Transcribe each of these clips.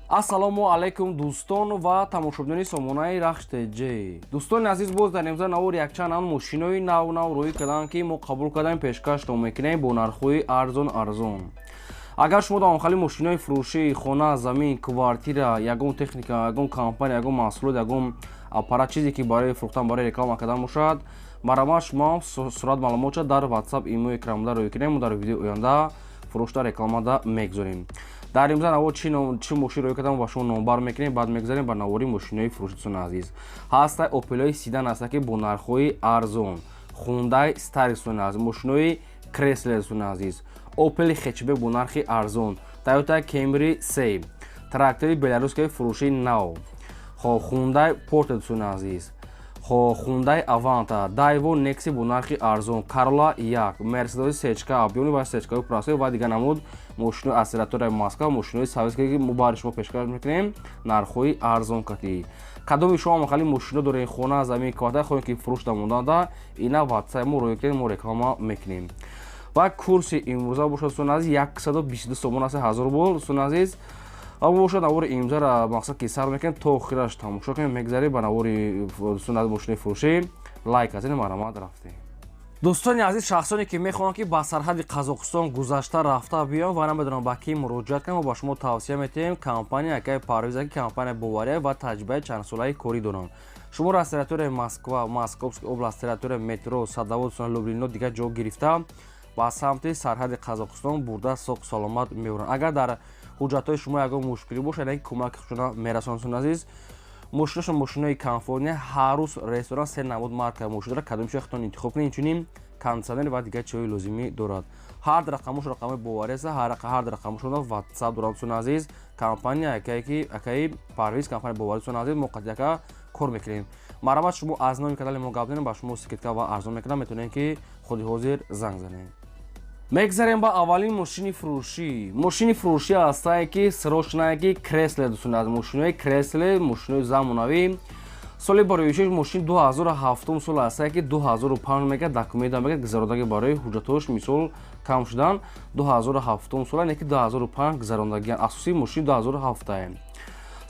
ассалому алайкум дӯстон ва тамошобинони сомонаи рахш теҷ. Дӯстони азиз, боз дар имрӯза навори якчанд мошинои нав рӯй карданд ки мо қабул кардем пешкаштон мекунем бо нархҳои арзон. Агар шумо дар охали мошинои фурӯшии хона, замин, квартира, ягон техника, ягон компания, ягон маҳсулот, ягон аппарат чизе ки барои фурӯхтан, барои реклама кардан бошад, марамад шумо сурат маълумотша дар WhatsApp имо экранда рӯй кунем. Мо дар видеои оянда фурӯшта рекламада мегузорем. дар имрӯза навор чӣ мошин рӯй кардам ба шумо номбар мекунем, баъд мегузарем ба навори мошинои фурӯшидатон азиз. Ҳаста Opel Sedan аст ки бо нархҳои арзон, Hyundai Staris азиз, мошинои Chrysler азиз, Opel хетчбек бо нархи арзон, Toyota Camry C, трактори беларускаи фурӯшии нав, Hyundai Porter азиз, Hyundai Avanta, Daewoo Nexi бо нархи арзон, Corolla 1, Mercedes сечка объёми ва сечкаи простой ва дигар намуд мошинои акселератори Москва, мошинои сависки ки мо барои шумо пешкаш мекунем нархҳои арзон катӣ. Кадоми шумо махалли мошино доред, хона, замин, квартира хоҳем ки фурӯшда монданда, ина WhatsApp мо рӯй кунем, мо реклама мекунем. ва курси имрӯза бошад дӯстон азиз 122 сомон аст, 1000 рубл дӯстон азиз. ама бошад навори имрӯзара мақсад ки сар мекунем то охираш тамошо кунем, мегзарем ба навори дӯстон азиз мошинои фурӯшӣ лайк азин марамад рафтем. дӯстони азиз, шахсоне ки мехоҳанд ки ба сарҳади Қазоқистон гузашта рафта биён ва намедонанд ба ки муроҷиат кунанд, мо ба шумо тавсия метаҳем компания якаи парвиза ки компания бовария ва таҷрибаи чандсолаи корӣ доранд. шумо аз территорияи Москва, Московская област, территорияи метро, Садовод, Люблино дигар ҷо гирифта ба самти сарҳади Қазоқистон бурда соқ саломат мебуранд. агар дар ҳуҷҷатҳои шумо ягон мушкилӣ бошад, яки кӯмаки худшона мерасонанд азиз, мошинашон мошинои комфортне, ҳар рӯз ресторан се намуд марка мошин дорад, кадомиш хатон интихоб кунед, инчунин кондитсионер ва дигар чизҳои лозимӣ дорад. ҳар дар рақамош рақамои бовария аст, ҳар дар рақамошон WhatsApp дорад дӯстон азиз. компания якаи парвиз компания бовария дӯстон азиз, мо қатъияка кор мекунем. марамад шумо аз номи канали мо гап занем, ба шумо скидка ва арзон мекунам, метавонем ки худи ҳозир занг занем. мегзарем ба аввалин мошини фурӯшӣ. мошини фурӯшӣ ҳастае ки срочная ки Chrysler дӯстон азиз, мошинои Chrysler, мошинои замонавӣ. соли бароишаш мошин 2007 сол ҳастае ки 2005 мегӯяд документа мегӯяд гузарондагӣ барои ҳуҷҷатҳош мисол кам шудан 2007 сол не ки 2005 гузарондагиан. асосии мошин 2007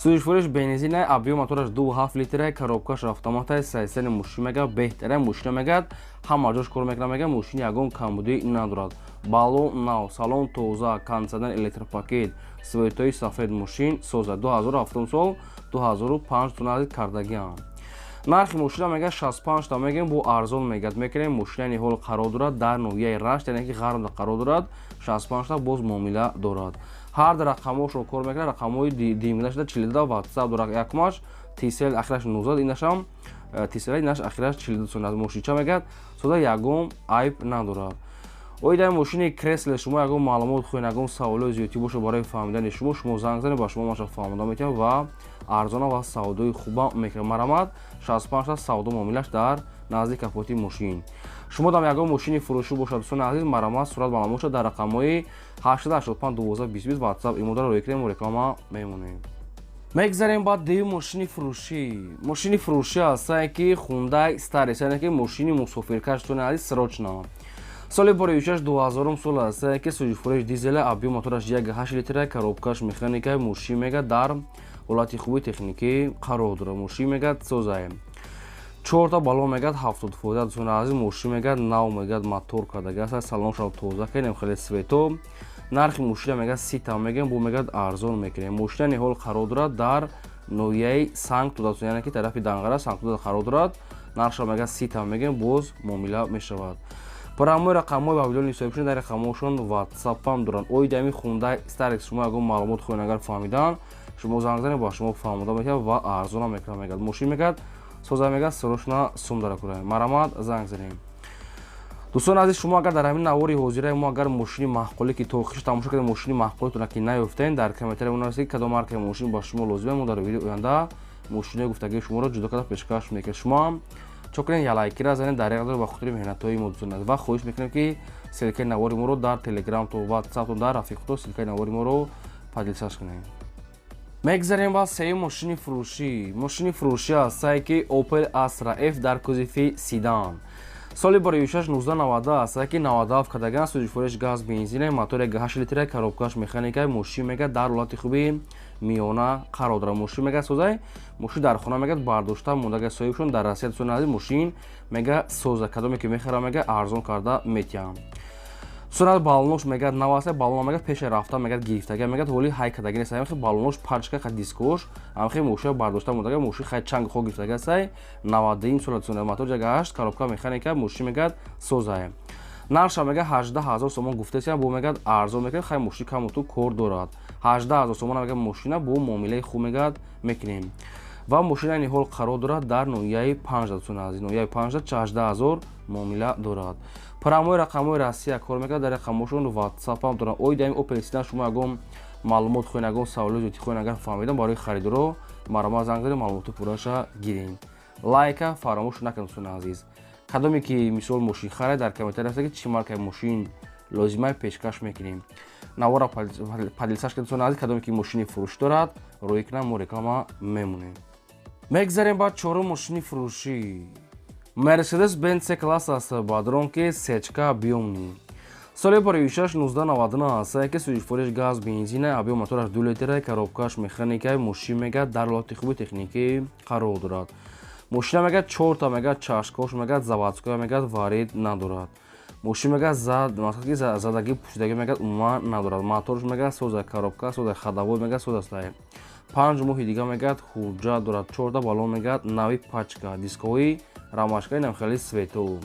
сӯзишвориш бензина, объём мотораш 2.7 литра, коробкаш автомата, сайсани мошин мегӯяд беҳтарин мошина мегӯяд, ҳама ҷош кор мекунад, мегӯяд мошини ягон камбудӣ надорад. балон нав, салон тоза, кондитсионер, электропакет, светои сафед, мошин соза 2007 сол 2005 тоннази кардагиан. нархи мошина мегӯяд 65 та мегӯем бо арзон мегӯяд мекунем. мошина ниҳол қарор дорад дар ноҳияи Рашт, яъне ки ғарбда қарор дорад, 65 та боз муомила дорад. ҳар дар рақамошро кор мекунад, рақамҳои димида шуда 42 WhatsApp дорад, якумаш TCL ахираш 19, инашам TCL инаш ахираш 42 сон аз мошинча мегӯяд соза, ягон айб надорад. оидаи мошини Chrysler шумо ягон маълумот хоҳед, ягон саволои зиёдӣ боша барои фаҳмидани шумо занг занед, ба шумо маша фаҳмода метавонам ва арзона ва савдои хуба мекунам. марамад 65 та савдо муомилаш дар назди капоти мошин. шумо дам ягон мошини фурӯшӣ бошад дӯстони азиз, марамад сурат маълумотша дар рақамҳои 885 12 20 WhatsApp имода рӯй кунем, реклама мемонем. мегзарем ба дуюми мошини фурӯшӣ. мошини фурӯшӣ ҳастае ки Hyundai Staris, яъне ки мошини мусофиркаш дӯстони азиз, срочна. соли бароишаш 2000 сол ҳастае ки сӯзишвориш дизеля, объём мотораш 1.8 литра, коробкаш механикаи мошин мегӯяд дар ҳолати хуби техникӣ қарор дорад. мошин мегӯяд созае 4 та балон мегӯяд 70% дӯстони азиз, мошин мегӯяд нав мегӯяд мотор кардаги аст, салоншро тоза кардем, хеле свето. нархи мошина мегӯяд 30 та мегӯем, бо мегӯяд арзон мекунем. мошина ниҳол қарор дорад дар ноҳияи Санкт-Петербург, яъне ки тарафи Данғара Санкт-Петербург қарор дорад. нархшро мегӯяд 30 та мегӯем, боз муомила мешавад. барои рақамҳои ба видео нисобӣ шуда дар рақамҳошон WhatsApp-ам доранд. оидаи Hyundai Staris шумо ягон маълумот хоҳед агар фаҳмидан, шумо занг занед, ба шумо фаҳмода метавонад ва арзона мекунад, мегӯяд мошин мегӯяд соза, мегӯяд срочна сум дара кура. марамад занг занем. дӯстони азиз, шумо агар дар ҳамин навори ҳозираи мо агар мошини маҳқулӣ ки то охирш тамошо кардем, мошини маҳқулитона ки наёфтем, дар комментария монависед кадом маркаи мошин ба шумо лозиме, мо дар видеои оянда мошинои гуфтагии шуморо ҷудо карда пешкаш мекунем. шумо чокрен я лайкира занед, дар яғдор ба хотири меҳнатҳои мо дӯстон азиз, ва хоҳиш мекунем ки силкаи навори моро дар Telegram то WhatsApp то дар рафиқто силкаи навори моро падилсаш кунем. мегзарем ба сеюм мошини фурӯшӣ. мошини фурӯшӣ ҳастае ки Opel Astra F дар кузифи Sedan. соли бароишаш 1990 ҳастае ки 97 кардаган, сӯзишвориш газ бензина, мотори 1.8 литра, коробкаш механикаи мошин мегӯяд дар ҳолати хуби миёна қарор дорад. Мошин мега созай мошин дар хона мега бардошта мондага соҳибшон дар Россия дӯстон азиз мошин мега соза кадоме ки мехарам мега арзон карда метиҳам. Дӯстон балонош мега наваста балон мега пеше рафта мега гирифтага мега ҳоли ҳай кадаги нест ҳамхи балонош парчка ха дискош ҳамхи мошин бардошта мондага мошин хай чанг хо гирифтага сай 90 сола дӯстон мотор ҷага 8 коробка механика мошин мега созай. Нарша мега 18000 сомон гуфтесиям бо мега арзон мекунем хай мошин камуту кор дорад 18000 сомон мега мошина бо муомилаи хуб мега мекунем ва мошина ин ҳол қарор дорад дар ноҳияи 5 дӯстон азиз ноҳияи 5 18000 муомила дорад. Прамои рақамои Россия кор мекунад дар рақамошон WhatsApp ҳам дорад. Ои дами Opel Astra шумо ягон маълумот хоҳед ягон саволоти зиёди хоҳед агар фаҳмидан барои харидоро марама занг заред маълумоти пурраша гиред. Лайка фаромӯш накунед дӯстон азиз. Кадоме ки мисол мошин харед дар комментария ҳаст ки чӣ маркаи мошин лозимаи пешкаш мекунем. Навора падилсаш кунед дӯстон азиз кадоме ки мошини фурӯш дорад рӯи кунам мо реклама мемонем. Мегзарем ба чорум мошини фурӯшӣ. Mercedes-Benz C-класс аст ба дронки сечка объёмный. Соли бори 1999 аст ки сӯзишвориш газ бензина объём мотораш 2 литра коробкаш механикаи мошин мега дар ҳолати хуби техникӣ қарор дорад. Мошина мега 4 та мега чашкош мега заводской мега варид надорад. Мошин мега задаги пӯшидаги мега умуман надорад. Моторш мега соза коробка соза хадавот мега соза аст. 5 моҳи дига мега хуҷа дорад. 4 та балон мега нави пачка дискои рамашкаи намхели свету.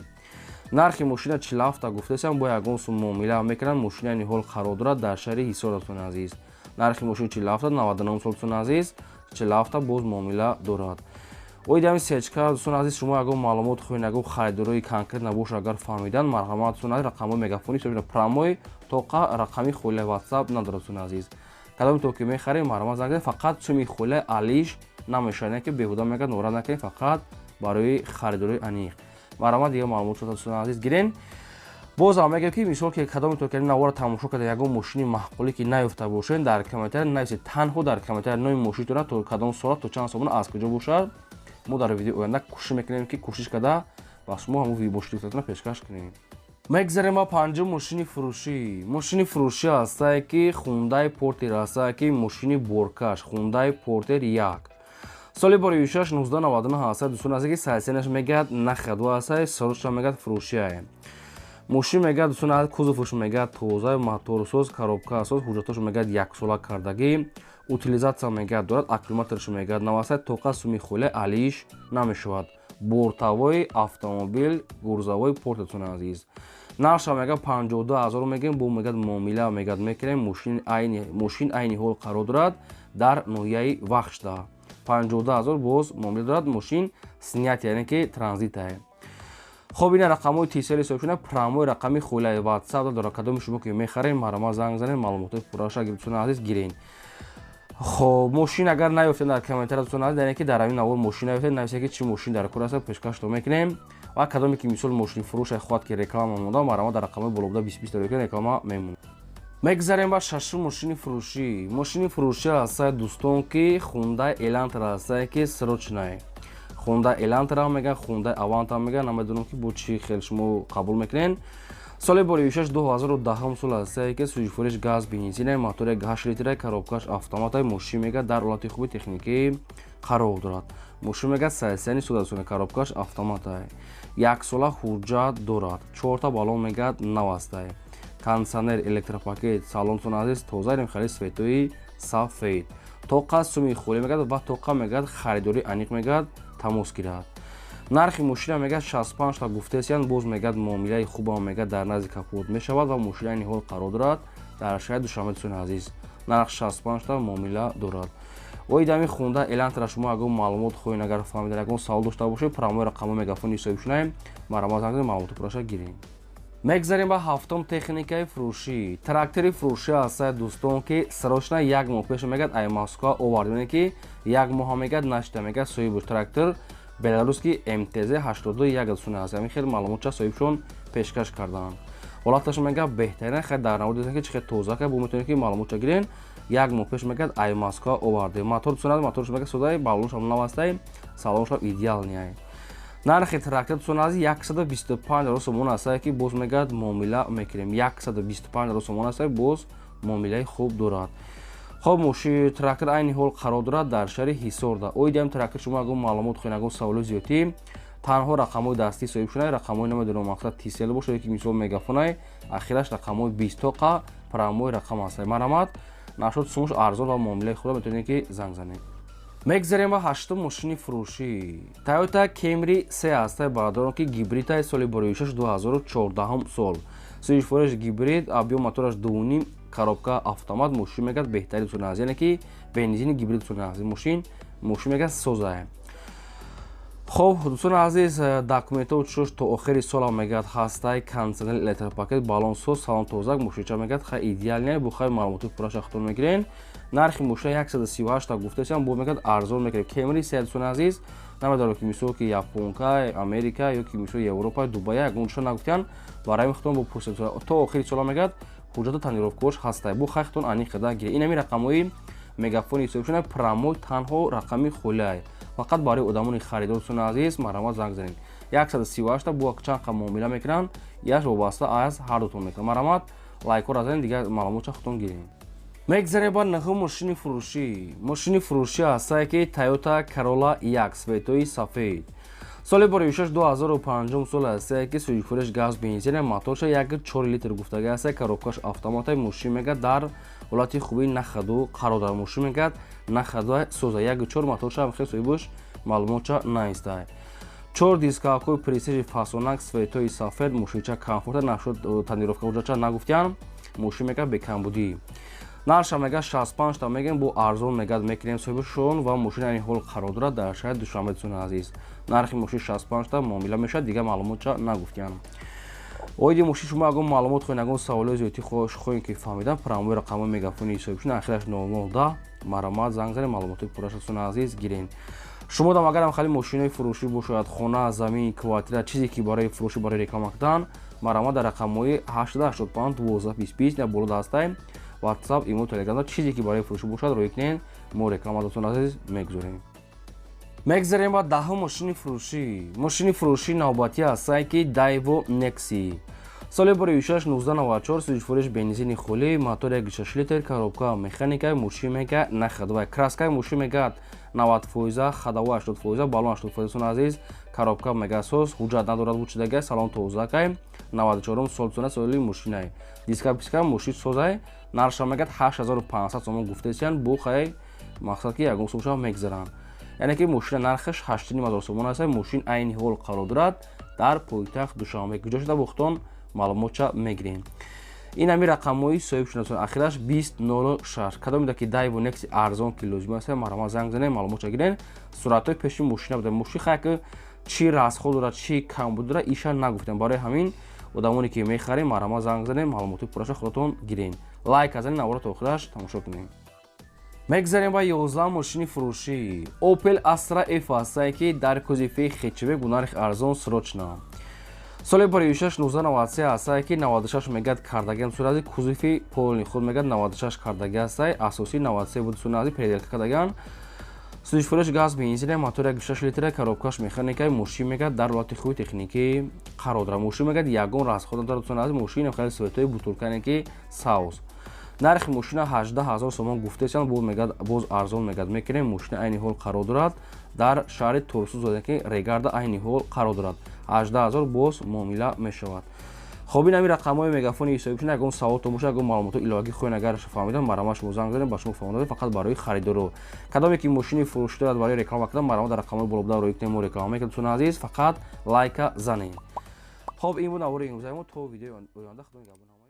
Нархи мошина 47 та гуфтесам бо ягон сум муомила мекунам. Мошина ин ҳол қарор дорад дар шаҳри Ҳисор дӯстон азиз. Нархи мошина 47 та 99 сол дӯстон азиз 47 та боз муомила дорад. Ои дами сечка дӯстон азиз шумо ягон маълумот хоҳед ягон харидорои конкрет набоша агар фаҳмидан марҳамат дӯстон азиз рақамои мегафони собира прамои тоқа рақами хӯлаи WhatsApp надорад дӯстон азиз. Кадоме то ки мехарем марҳамат занг заред фақат суми хӯлаи алиш намешавад ки беҳуда мега норад накунед фақат барои харидори аниқ. Марҳамат дига маълумот шуда дӯстон азиз гирен. Боз ҳам мегӯям ки мисол ки кадоме то ки навора тамошо карда ягон мошини маъқуле ки наёфта бошед дар комментария нависед танҳо дар комментария номи мошинтона то кадом соат то чанд сомона аз куҷо бошад. Мо дар видеои оянда кӯшиш мекунем ки кӯшиш карда ба шумо ҳамон мошинитона пешкаш кунем. Мегзарем ба панҷум мошини фурӯшӣ. Мошини фурӯшӣ ҳастае ки Hyundai Porter ҳастае ки мошини боркаш Hyundai Porter 1. Соли бори 1999 ҳастае дӯстон азиз ки сайсенаш мегӯяд нахаду ҳастае сорушша мегӯяд фурӯшиае. Мошин мегӯяд дӯстон азиз кузовуш мегӯяд тоза моторсоз коробка асоз ҳуҷҷатош мегӯяд 1 сола кардагӣ утилизатсия мегӯяд дорад аккумуляторш мегӯяд навасай тоқа суми хӯлаи алиш намешавад. Бортовой автомобил гурзовой Porter дӯстон азиз. Нарша мега 52000 мегӯем бо мегӯяд муомила мегӯяд мекунем мошин айни ҳол қарор дорад дар ноҳияи Вахшта. 52000 боз муомила дорад мошин снят яъне ки транзитае. Хоб ина рақамои тисели соҳибшона прамои рақами хӯлаи WhatsApp дорад кадоми шумо ки мехарем марҳамат занг занед маълумотои пурраша дӯстон азиз гирен. Хоб мошин агар наёфтед дар комментария дӯстон азиз яъне ки дар ҳамин навор мошин наёфтед нависед ки чӣ мошин дар кор аст пешкаш то мекунем ва кадоме ки мисол мошини фурӯша хоҳад ки реклама монда марҳамат дар рақамои болобуда 20 доред ки реклама мемонад. Мегзарем ба шашум мошини фурӯшӣ. Мошини фурӯшӣ ҳастае дӯстон ки Hyundai Elantra ҳастае ки срочное. Hyundai Elantra мегӯяд Hyundai Avanta мегӯяд намедонам ки бо чӣ хел шумо қабул мекунед. Соли бори 2010 сол ҳастае ки сӯзишвориш газ бензина мотори 8 литра коробкаш автоматаи мошин мегӯяд дар ҳолати хуби техникӣ қарор дорад. Мошин мегӯяд сайсени судасони коробкаш автоматае. 1 сола ҳуҷҷат дорад. 4 та балон мегӯяд нав астае. Кондитсионер электропакет салон дӯстон азиз тоза ремхали светои сафед. Тоқа суми хӯле мегӯяд ва тоқа мегӯяд харидори аниқ мегӯяд тамос гирад. Нархи мошина мегӯяд 65 та гуфтесиянд боз мегӯяд муомилаи хубам мегӯяд дар назди капот мешавад ва мошина ин ҳол қарор дорад дар шаҳри Душанбе дӯстон азиз. нарх 65 та муомила дорад. Ои дами Hyundai Elantra шумо ягон маълумот хоҳед агар фаҳмида ягон савол дошта бошед прамои рақамои мегафони соҳибшунаем марҳамат занг заред маълумоти пурраша гирем. Мегзарем ба ҳафтум техникаи фурӯшӣ. Трактори фурӯшӣ ҳастае дӯстон ки срочно 1 моҳ пеш мегӯяд ай Москва овардем ки 1 моҳа мегӯяд нашида мегӯяд соҳиби трактор беларуски МТЗ 81 дӯстон аст. Ҳамин хел маълумотша соҳибшон пешкаш кардаанд. ҳолаташ мегӯяд беҳтарин хай дар навор дидем ки чӣ хел тоза ка бо метавонед ки маълумотша гирен 1 моҳ пеш мегӯяд ай Москва овардем. Мотор дӯстон аст моторш мегӯяд содаи балонш ҳам нав астаи салонш ҳам идеалния. Нархи трактор дӯстон азиз 125,000 сомон астае ки боз мегӯяд муомила мекунем. 125,000 сомон астае боз муомилаи хуб дорад. خب موشی ترکر عین حال قرار دارد در شهر حصار ده. اویدیم ترکر شما اگه معلومات خوین اگه سوال زیادی تنها رقم‌های دستی صاحب شونه رقم‌های نمیدونم مقصد تیسل باشه که مثلا مگافونای اخیرش رقم‌های 20 تا پراموی رقم است. مرامت نشد سومش ارزان و معامله خود میتونید که زنگ زنید. میگذاریم با هشتم ماشین فروشی تویوتا کیمری 3 است برادران که گیبریت سال برویشش 2014 سال سویش فروش گیبرید ابیوم موتورش 2.5 коробка автомат мошин мегад беҳтари сӯна аст яъне ки бензини гибрид сӯна аст мошин мегад созае. хоб дӯстони азиз документҳо учуш то охири сол мегад ҳастай консенали электропакет балонсоз салон тозак мошинча мегад хай идеалне бу хай маълумоти пураш ахтон мегирен. нархи мошина 138 та гуфтасам бо мегад арзон мегирем кемри сел дӯстони азиз намедонам ки мисол ки японка америка ё ки мисол европа дубай ягон шо нагуфтан барои мехтон бо пурсед то охири сол мегад ҳуҷҷати танировкош ҳастай бу хайхтон аниқада гире инами рақамҳои мегафони ҳисобшона промой танҳо рақами хулай фақат барои одамони харидор дӯстони азиз маромат занг занед 138 бу чанд қа муомила мекунанд яш вобаста аз ҳардутон мекунанд маромат лайкҳо разанед дигар маълумота худтон гирем. мегзарем ба наҳум мошини фурӯшӣ ҳастае ки Toyota Corolla 1 светои сафед соли бороишаш 2005 сол астае ки сӯзишфурӯш газ бензин моторша 1.4 литр гуфтага астае коробкаш автоматаи мошин мегад дар ҳолати хуби нахаду қарор дар мошин мегад нахада соза 1.4 моторша ҳамхел соҳибуш маълумотша наистае 4 дискакои престижи фасонак светои сафед мошинча комфорта нашуд танировка ҳуҷҷатча нагуфтиян мошин мегад бекамбудӣ нарша мегад 65 та мегем бо арзон мегад мекунем соҳибшон ва мошина ин ҳол қарор дорад дар шаҳри душанбе дӯстони азиз нархи мошин 65 та муомила мешавад дигар маълумотша нагуфтиян. оиди мошин шумо агон маълумот хоҳед агон саволои зиёдӣ хоҳем ки фаҳмидан промои рақамҳои мегафони ҳисобшона ахираш 0010 маромат занг занед маълумоти пурраша дӯстони азиз гирен. шумо дам агарам хали мошинои фурӯшӣ бошад хона замин квартира чизе ки барои фурӯшӣ барои реклама кардан маромат дар рақамҳои 885 1225 я боло дастаем WhatsApp, imo, Telegram чизе ки барои фурӯшӣ бошад роҳӣ кунед мо реклама дӯстони азиз мегузорем. мегзарем ба даҳум мошини фурӯшӣ навбатӣ ҳастае ки Daewoo Nexi соли бороишаш 1994 сӯзишфурӯш бензини хӯли мотор 1.6 литр коробка механикаи мошин мега нахадова краскаи мошин мегад 90% хадава 80% балон 80% дӯстони азиз коробка мегасоз ҳуҷҷат надорад бучидага салон тозакай 94 сол дӯстона соли мошинай диска писка мошин созай нарша мегад 8500 сомон гуфтасиян бу хай мақсад ки ягон сомша мегзаранд яъне ки мошина нархаш 8500 сомон аст мошин айни ҳол қарор дорад дар пойтахт душанбе куҷо шуда бухтон маълумотша мегирем. инами рақамҳои соҳибшуносон ахираш 2006 кадом меда ки Daewoo Nexi арзон ки лозим аст маромат занг занед маълумотша гирен суратҳои пеши мошина буда мошин хайки чӣ расход дорад чӣ камбуд дорад иша нагуфтем барои ҳамин одамоне ки мехарем маромат занг занед маълумоти пурраша худатон гирен лайк азанед навора то охираш тамошо кунем. мегзарем ба 11 мошини фурӯшӣ Opel Astra F ҳастае ки дар кузифи хечевек бо нархи арзон срочна соли бороишаш 1993 ҳастае ки 96 мегад кардаган сурати кузифи полни худ мегад 96 кардага астае асосӣ 93 буд сунази переделка кардаган сӯзишфурӯш газ бензин мотор 1.6 литр коробкаш механикаи мошин мегад дар ҳолати хуби техникӣ қарор дорад мошин мегад ягон расход дорад сунази мошин хеле светои бутулкане ки саус нархи мошина 18000 сомон гуфтасиян боз арзон мегад мекунем мошина айни ҳол қарор дорад дар шаҳри турсу зода ки регарда айни ҳол қарор дорад 18000 боз муомила мешавад. хоб инами рақамҳои мегафони ҳисобшона ягон саволто боша ягон маълумоти иловагӣ хоҳед агар фаҳмидан маромат шумо занг занед ба шумо фаҳмонда фақат барои харидоро кадоме ки мошини фурӯшӣ дорад барои реклама кардан маромат дар рақамҳои болобуда роҳӣ кунед мо реклама мекунем дӯстони азиз фақат лайка занед. хоб ин буд навораи имрӯзаи мо то видеои оянда худои нигҳбон.